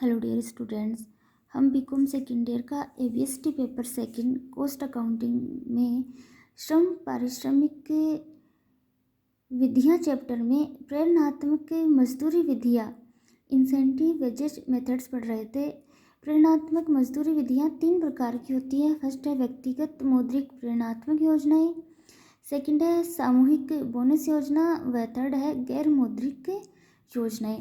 Hello dear students, हम BCom second year का एबीएसटी paper second cost accounting में श्रम पारिश्रमिक विधियां चैप्टर में प्रेरणात्मक मजदूरी विधियां इंसेंटिव वेजेज मेथड्स पढ़ रहे थे। प्रेरणात्मक मजदूरी विधियां तीन प्रकार की होती है। फर्स्ट है व्यक्तिगत मौद्रिक प्रेरणात्मक योजनाएं, सेकंड है सामूहिक बोनस योजना व थर्ड है गैर मौद्रिक योजनाएं।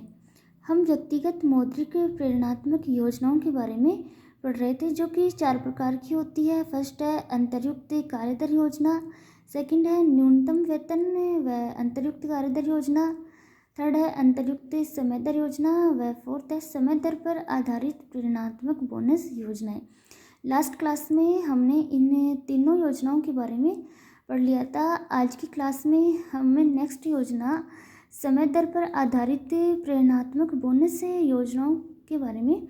हम व्यक्तिगत मौद्रिक प्रेरणात्मक योजनाओं के बारे में पढ़ रहे थे, जो कि चार प्रकार की होती है। फर्स्ट है अंतर्युक्त कार्यदर योजना, सेकंड है न्यूनतम वेतन व अंतर्युक्त कार्यदर योजना, थर्ड है अंतर्युक्त समय दर योजना व फोर्थ है समय दर पर आधारित प्रेरणात्मक बोनस योजनाएं। लास्ट क्लास में हमने इन तीनों योजनाओं के बारे में पढ़ लिया था। आज की क्लास में हमें नेक्स्ट योजना समय दर पर आधारित प्रेरणात्मक बोनस योजनाओं के बारे में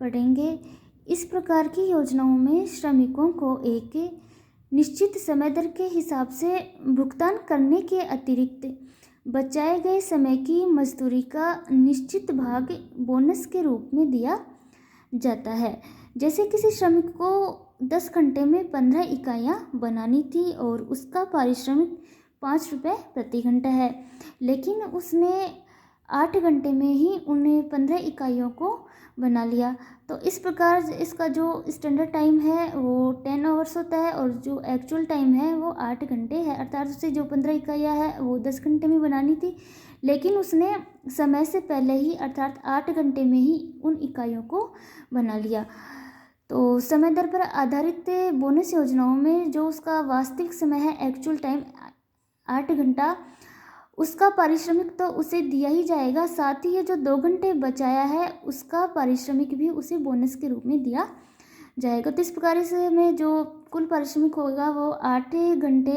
पढ़ेंगे। इस प्रकार की योजनाओं में श्रमिकों को एक निश्चित समय दर के हिसाब से भुगतान करने के अतिरिक्त बचाए गए समय की मजदूरी का निश्चित भाग बोनस के रूप में दिया जाता है। जैसे किसी श्रमिक को 10 घंटे में 15 इकाइयाँ बनानी थी और उसका पारिश्रमिक 5 रुपये प्रति घंटा है, लेकिन उसने 8 घंटे में ही उन 15 इकाइयों को बना लिया। तो इस प्रकार इसका जो स्टैंडर्ड टाइम है वो 10 आवर्स होता है और जो एक्चुअल टाइम है वो 8 घंटे है। अर्थात उसे जो 15 इकाइयाँ है वो 10 घंटे में बनानी थी, लेकिन उसने समय से पहले ही अर्थात 8 घंटे में ही उन इकाइयों को बना लिया। तो समय दर पर आधारित बोनस योजनाओं में जो उसका वास्तविक समय है, एक्चुअल टाइम 8 घंटा, उसका पारिश्रमिक तो उसे दिया ही जाएगा, साथ ही ये जो 2 घंटे बचाया है उसका पारिश्रमिक भी उसे बोनस के रूप में दिया जाएगा। तो इस प्रकार से में जो कुल पारिश्रमिक होगा वो 8 घंटे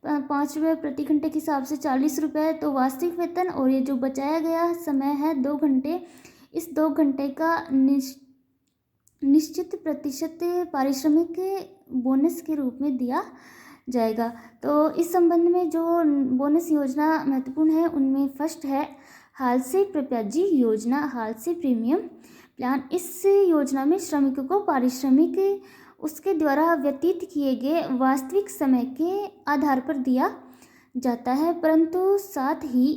5 रुपये प्रति घंटे के हिसाब से 40 रुपये तो वास्तविक वेतन, और ये जो बचाया गया समय है 2 घंटे, इस 2 घंटे का निश्चित प्रतिशत पारिश्रमिक बोनस के रूप में दिया जाएगा। तो इस संबंध में जो बोनस योजना महत्वपूर्ण है उनमें फर्स्ट है हाल से प्रत्याजी योजना, हाल से प्रीमियम प्लान। इस योजना में श्रमिकों को पारिश्रमिक उसके द्वारा व्यतीत किए गए वास्तविक समय के आधार पर दिया जाता है, परंतु साथ ही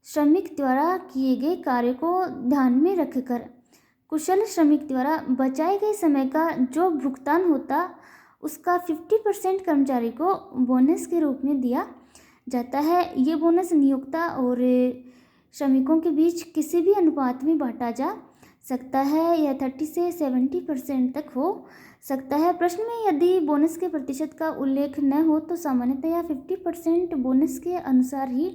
श्रमिक द्वारा किए गए कार्य को ध्यान में रखकर कुशल श्रमिक द्वारा बचाए गए समय का जो भुगतान होता उसका 50% कर्मचारी को बोनस के रूप में दिया जाता है। ये बोनस नियोक्ता और श्रमिकों के बीच किसी भी अनुपात में बांटा जा सकता है। यह 30 से 70% तक हो सकता है। प्रश्न में यदि बोनस के प्रतिशत का उल्लेख न हो तो सामान्यतः 50% बोनस के अनुसार ही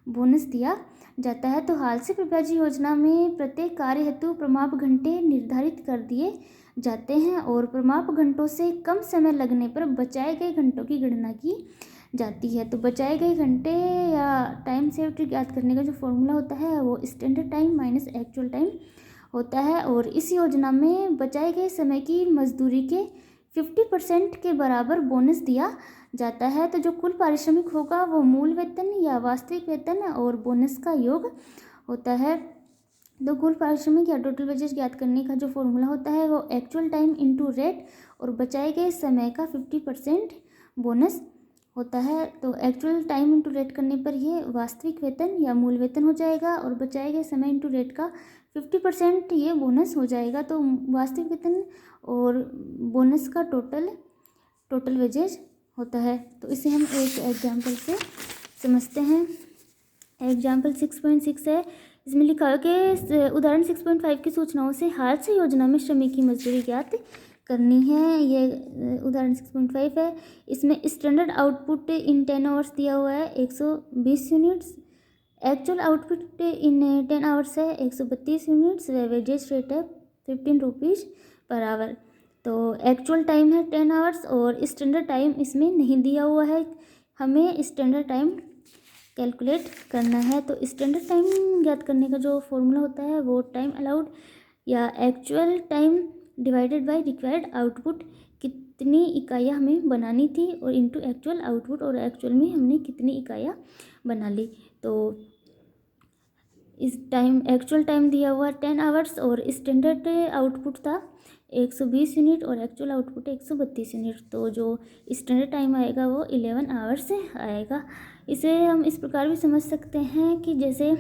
बोनस दिया जाता है। तो हाल से प्रत्याजी योजना में प्रत्येक कार्य हेतु प्रमाप घंटे निर्धारित कर दिए जाते हैं और प्रमाप घंटों से कम समय लगने पर बचाए गए घंटों की गणना की जाती है। तो बचाए गए घंटे या टाइम सेव्ड ज्ञात करने का जो फॉर्मूला होता है वो standard time minus actual time होता है, और इस योजना में बचाए गए समय की मजदूरी के 50% के बराबर बोनस दिया जाता है। तो जो कुल पारिश्रमिक होगा वो मूल वेतन या वास्तविक वेतन और बोनस का योग होता है। तो कुल पारिश्रमिक या टोटल वेजेस ज्ञात करने का जो फॉर्मूला होता है वो एक्चुअल टाइम इंटू रेट और बचाए गए समय का 50% बोनस होता है। तो एक्चुअल टाइम इंटू रेट करने पर ये वास्तविक वेतन या मूल वेतन हो जाएगा और बचाए गए समय इंटू रेट का 50% ये बोनस हो जाएगा। तो वास्तविक वेतन और बोनस का टोटल वेजेस होता है। तो इसे हम एक एग्जाम्पल से समझते हैं। एग्जाम्पल 6.6 है, इसमें लिखा है कि उदाहरण 6.5 की सूचनाओं से हाल से योजना में श्रमिक की मजदूरी ज्ञात करनी है। ये उदाहरण 6.5 है। इसमें स्टैंडर्ड आउटपुट इन 10 आवर्स दिया हुआ है 120 यूनिट्स, एक्चुअल आउटपुट इन 10 आवर्स है 132 यूनिट्स व वेजेस रेट है 15 रुपीज़ पर आवर। तो एक्चुअल टाइम है 10 आवर्स और स्टैंडर्ड टाइम इसमें नहीं दिया हुआ है, हमें स्टैंडर्ड टाइम कैलकुलेट करना है। तो स्टैंडर्ड टाइम ज्ञात करने का जो फॉर्मूला होता है वो टाइम अलाउड या actual time divided by required output, कितनी इकाइयाँ हमें बनानी थी और इनटू एक्चुअल आउटपुट, और एक्चुअल में हमने कितनी इकाइयाँ बना ली। तो इस टाइम एक्चुअल टाइम दिया हुआ 10 आवर्स और स्टैंडर्ड आउटपुट था 120 यूनिट और एक्चुअल आउटपुट 132 यूनिट। तो जो स्टैंडर्ड टाइम आएगा वो 11 आवर्स आएगा। इसे हम इस प्रकार भी समझ सकते हैं कि जैसे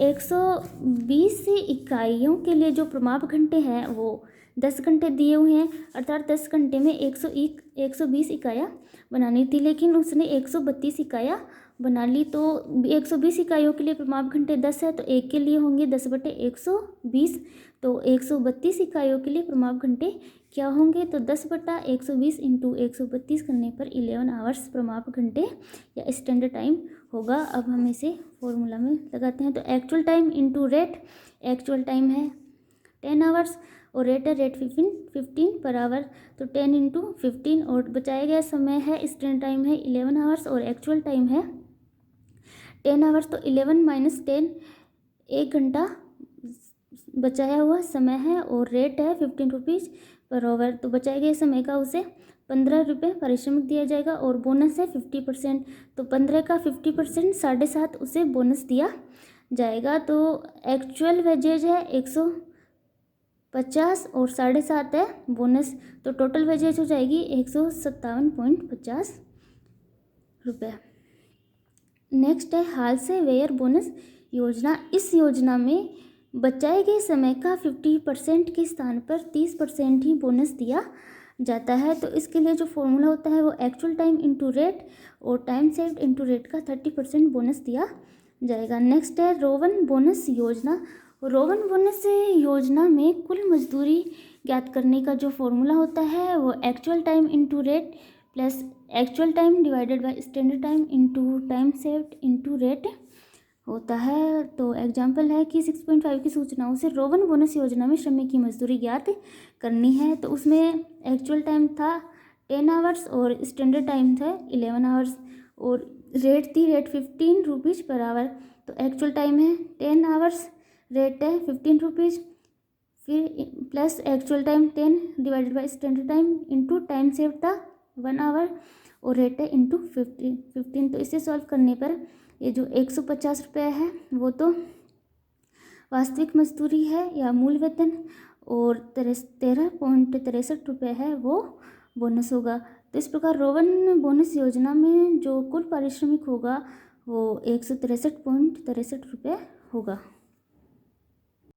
120 इकाइयों के लिए जो प्रमाप घंटे हैं वो 10 घंटे दिए हुए हैं, अर्थात 10 घंटे में 120 इकाइयाँ बनानी थी, लेकिन उसने 132 इकाइयाँ बना ली। तो 120 इकाइयों के लिए प्रमाप घंटे 10 है, तो एक के लिए होंगे 10/120। तो 132 इकाइयों के लिए प्रमाप घंटे क्या होंगे, तो 10/120 इंटू 132 करने पर 11 आवर्स प्रमाप घंटे या स्टैंडर्ड टाइम होगा। अब हम इसे फॉर्मूला में लगाते हैं। तो actual time into rate, actual time है 10 आवर्स और रेट है रेट 15 पर आवर, तो 10 इंटू 15 और बचाया गया समय है स्टैंडर्ड टाइम है 11 आवर्स और एक्चुअल टाइम है 10 आवर्स। तो 11 माइनस 10 1 घंटा बचाया हुआ समय है और रेट है 15 रुपीज़ पर आवर। तो बचाए गए समय का उसे 15 रुपये पारिश्रमिक दिया जाएगा और बोनस है 50%। तो 15 का 50% 7.5 उसे बोनस दिया जाएगा। तो एक्चुअल वेजेज है 150 और 7.5 है बोनस, तो टोटल वेजेज हो जाएगी 157.50 रुपये। नेक्स्ट है हाल से वेयर बोनस योजना। इस योजना में बचाए गए समय का 50% के स्थान पर 30% ही बोनस दिया जाता है। तो इसके लिए जो फॉर्मूला होता है वो एक्चुअल टाइम इंटू रेट और टाइम सेव्ड इंटू रेट का 30% बोनस दिया जाएगा। नेक्स्ट है रोवन बोनस योजना। रोवन बोनस योजना में कुल मजदूरी ज्ञात करने का जो फॉर्मूला होता है वो actual time into rate plus actual time divided by standard time into time saved into rate होता है। तो एग्जाम्पल है कि 6.5 की सूचनाओं से रोवन बोनस योजना में श्रमिक की मजदूरी ज्ञात करनी है। तो उसमें एक्चुअल टाइम था 10 आवर्स और स्टैंडर्ड टाइम था 11 आवर्स और रेट थी रेट 15 रुपीज़ पर आवर। तो एक्चुअल टाइम है 10 आवर्स, रेट है 15 रुपीज़, फिर plus actual time 10 divided by standard time into time save था 1 आवर और रेट है इंटू 15। तो इसे सॉल्व करने पर ये जो 150 रुपये है वो तो वास्तविक मजदूरी है या मूल वेतन और 13.63 रुपये है वो बोनस होगा। तो इस प्रकार रोवन बोनस योजना में जो कुल पारिश्रमिक होगा वो 163.63 रुपये होगा।